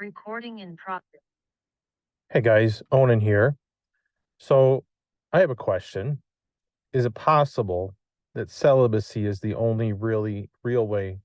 Recording in progress. Hey guys, Onan here. So I have a question. Is it possible that celibacy is the only really real way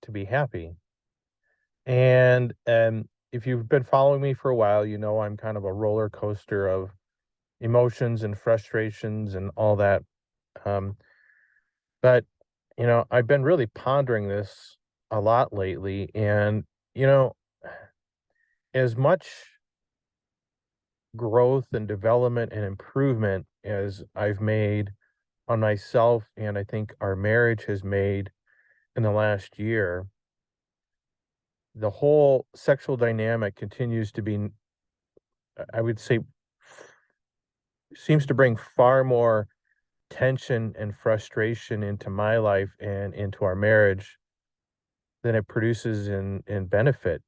to be happy? And if you've been following me for a while, you know I'm kind of a roller coaster of emotions and frustrations and all that. Um, but I've been really pondering this a lot lately, and you know, as much growth and development and improvement as I've made on myself and I think our marriage has made in the last year, the whole sexual dynamic continues to be, I would say, seems to bring far more tension and frustration into my life and into our marriage than it produces in benefit.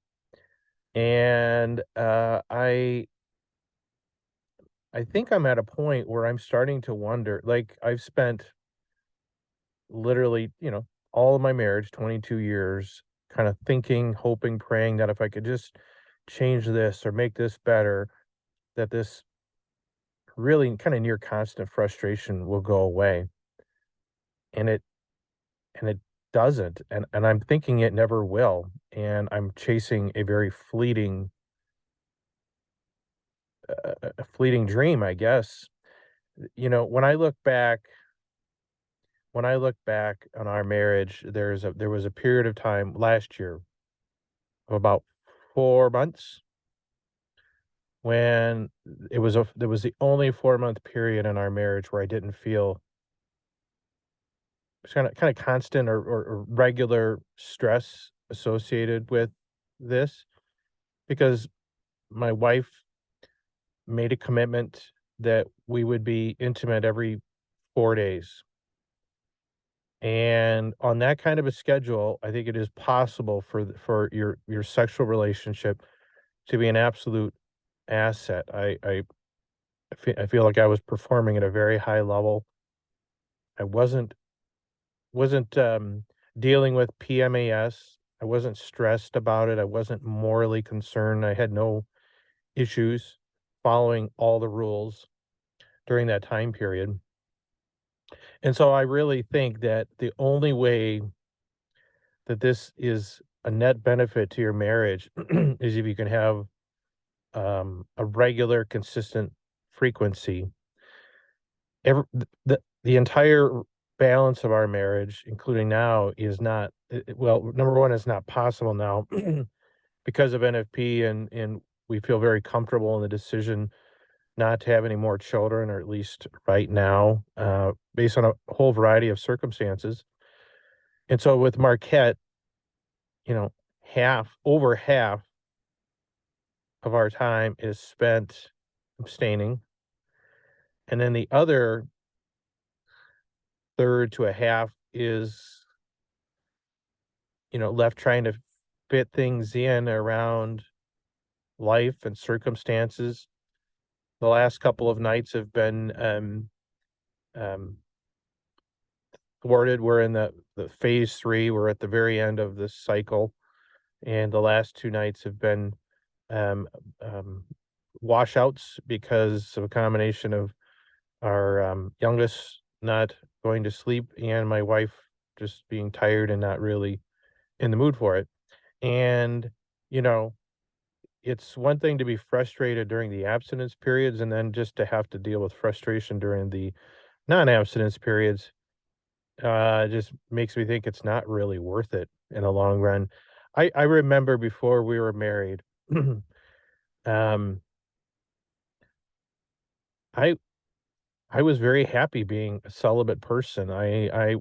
And I think I'm at a point where I'm starting to wonder, like I've spent literally, all of my marriage, 22 years, kind of thinking, hoping, praying that if I could just change this or make this better, that this really kind of near constant frustration will go away. And it doesn't. And I'm thinking it never will. And I'm chasing a very fleeting dream, I guess. You know, when I look back on our marriage, there was a period of time last year of about 4 months when there was the only 4 month period in our marriage where I didn't feel it's kind of constant or regular stress associated with this because my wife made a commitment that we would be intimate every 4 days. And on that kind of a schedule, I think it is possible for your sexual relationship to be an absolute asset. I feel like I was performing at a very high level. I wasn't dealing with PMAS. I wasn't stressed about it. I wasn't morally concerned. I had no issues following all the rules during that time period. And so I really think that the only way that this is a net benefit to your marriage is if you can have a regular, consistent frequency. The entire balance of our marriage, including now, is not well. Number one, it's not possible now because of NFP, and we feel very comfortable in the decision not to have any more children, or at least right now, based on a whole variety of circumstances. And so with Marquette, you know, over half of our time is spent abstaining, and then the other third to a half is, left trying to fit things in around life and circumstances. The last couple of nights have been um, thwarted. We're in the phase three. We're at the very end of this cycle, and the last two nights have been um, um, washouts because of a combination of our youngest not going to sleep and my wife just being tired and not really in the mood for it. And, you know, it's one thing to be frustrated during the abstinence periods and then just to have to deal with frustration during the non-abstinence periods just makes me think it's not really worth it in the long run. I remember before we were married, um, I I was very happy being a celibate person. I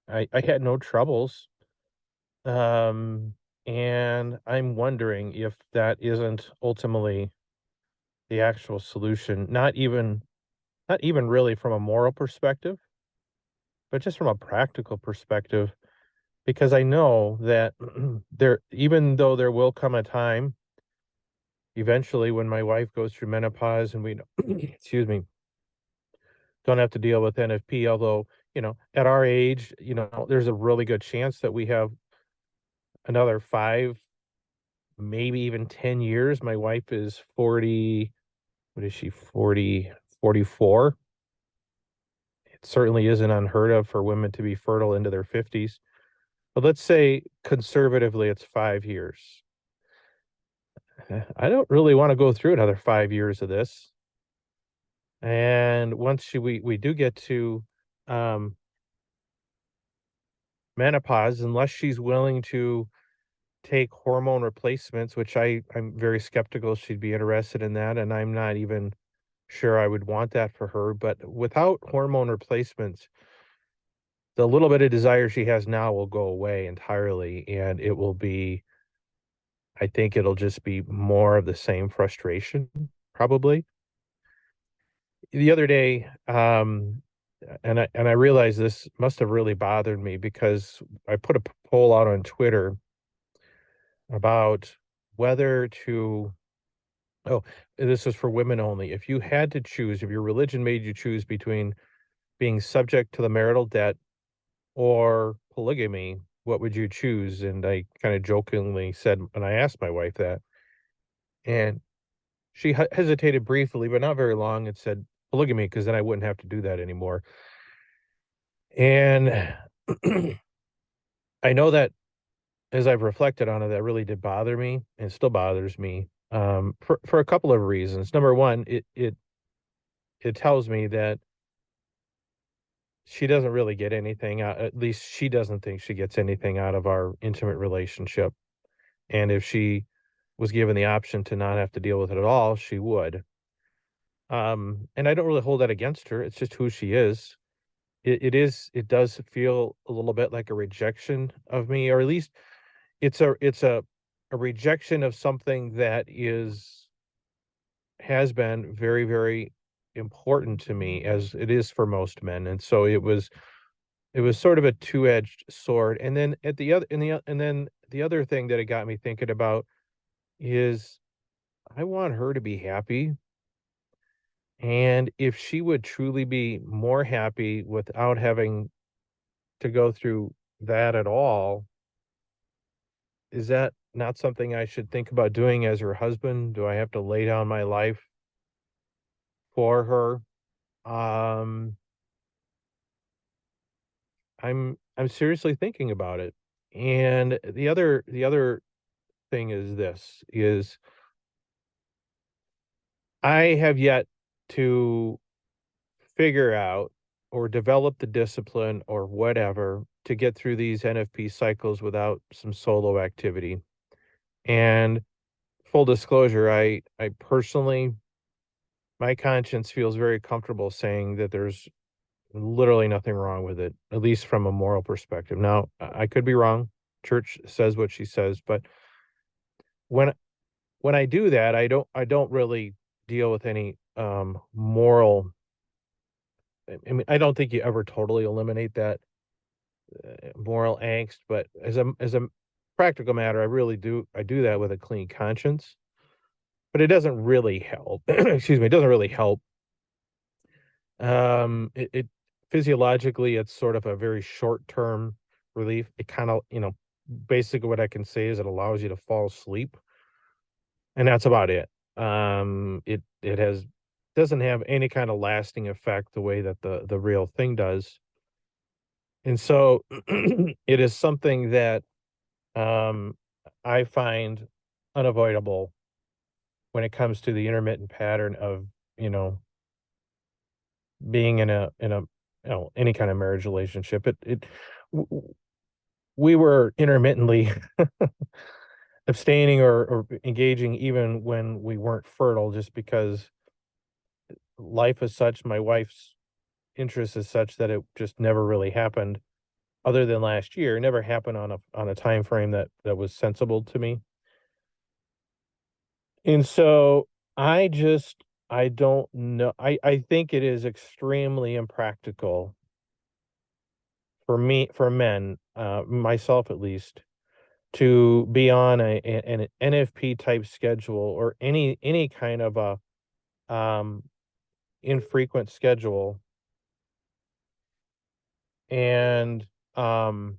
had no troubles. Um, and I'm wondering if that isn't ultimately the actual solution, not even really from a moral perspective, but just from a practical perspective, because I know that even though there will come a time eventually when my wife goes through menopause and we, excuse me, don't have to deal with NFP, although, at our age, there's a really good chance that we have another 5, maybe even 10 years. My wife is 40, what is she, 40, 44. It certainly isn't unheard of for women to be fertile into their 50s. But let's say conservatively it's 5 years. I don't really want to go through another 5 years of this. And once we do get to um, menopause, unless she's willing to take hormone replacements, which I'm very skeptical she'd be interested in that, and I'm not even sure I would want that for her. But without hormone replacements, the little bit of desire she has now will go away entirely, and it will be, I think it'll just be more of the same frustration, probably. The other day, and I realized this must have really bothered me because I put a poll out on Twitter about whether to, oh, this is for women only. If you had to choose, if your religion made you choose between being subject to the marital debt or polygamy, what would you choose? And I kind of jokingly said, and I asked my wife that, and she hesitated briefly, but not very long, and said polygamy, because then I wouldn't have to do that anymore. And I know that as I've reflected on it, that really did bother me and still bothers me, for a couple of reasons. Number one, it tells me that she doesn't really get anything out, at least she doesn't think she gets anything out of our intimate relationship. And if she was given the option to not have to deal with it at all, she would. And I don't really hold that against her. It's just who she is. It does feel a little bit like a rejection of me, or at least it's a rejection of something that has been very, very important to me, as it is for most men. And so it was sort of a two-edged sword. And then at the other and the and then the other thing that it got me thinking about is I want her to be happy. And if she would truly be more happy without having to go through that at all, is that not something I should think about doing as her husband? Do I have to lay down my life for her? Um, I'm seriously thinking about it. And the other thing is this is I have yet to figure out or develop the discipline or whatever to get through these NFP cycles without some solo activity. And full disclosure, I personally, my conscience feels very comfortable saying that there's literally nothing wrong with it, at least from a moral perspective. Now, I could be wrong. Church says what she says, but when when I do that, I don't really deal with any moral. I mean, I don't think you ever totally eliminate that moral angst, but as a practical matter, I do that with a clean conscience. But it doesn't really help. Excuse me, it doesn't really help. It physiologically, it's sort of a very short-term relief. It kind of, basically what I can say is it allows you to fall asleep, and that's about it. It doesn't have any kind of lasting effect the way that the real thing does. And so it is something that um I find unavoidable when it comes to the intermittent pattern of, you know, being in a any kind of marriage relationship. W- w- we were intermittently abstaining or engaging even when we weren't fertile, just because life is such, my wife's interest is such that it just never really happened. Other than last year, it never happened on a time frame that was sensible to me. And so I don't know. I think it is extremely impractical for men, myself at least, to be on an NFP type schedule or any kind of a infrequent schedule, and um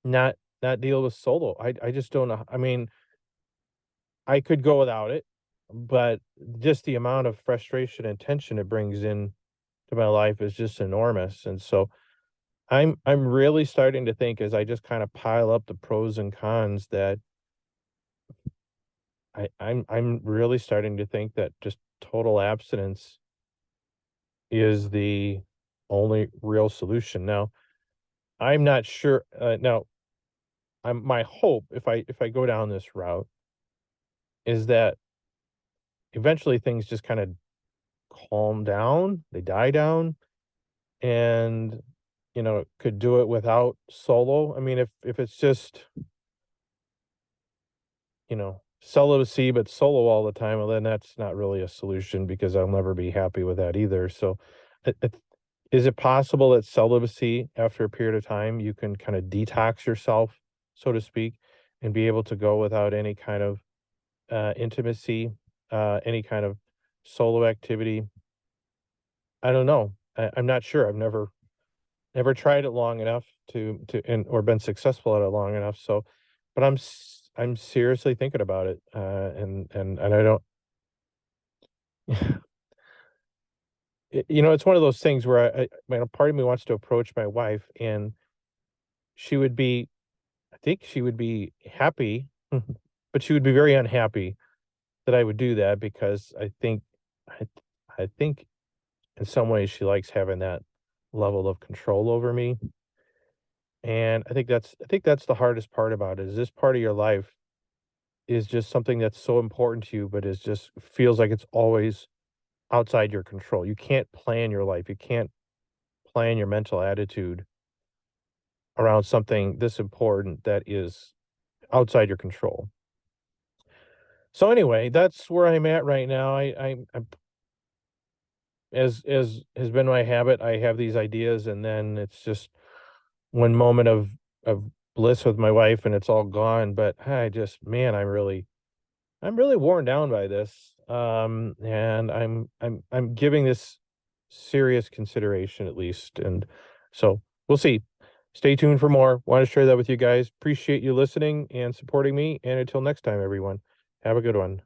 not not deal with solo. I just don't know. I mean, I could go without it, but just the amount of frustration and tension it brings in to my life is just enormous. And so I'm really starting to think as I just kind of pile up the pros and cons that I'm really starting to think that just total abstinence is the only real solution. Now, I'm not sure. Now, my hope if I go down this route is that eventually things just kind of calm down, they die down, and could do it without solo. I mean, if it's just celibacy but solo all the time, well, then that's not really a solution because I'll never be happy with that either. So, is it possible that celibacy, after a period of time, you can kind of detox yourself, so to speak, and be able to go without any kind of intimacy, any kind of solo activity? I don't know. I'm not sure. I've never tried it long enough and or been successful at it long enough. So, but I'm seriously thinking about it, and I don't. It's one of those things where part of me wants to approach my wife, and she would be, I think she would be happy, but she would be very unhappy that I would do that because I, I think in some ways she likes having that level of control over me, and I think that's the hardest part about it. Is this part of your life is just something that's so important to you, but is just feels like it's always outside your control. You can't plan your life. You can't plan your mental attitude around something this important that is outside your control. So anyway, that's where I'm at right now. I'm as has been my habit, I have these ideas and then it's just one moment of bliss with my wife and it's all gone. But I just, man, I'm really worn down by this. And I'm giving this serious consideration at least. And so we'll see. Stay tuned for more. Want to share that with you guys. Appreciate you listening and supporting me. And until next time, everyone, have a good one.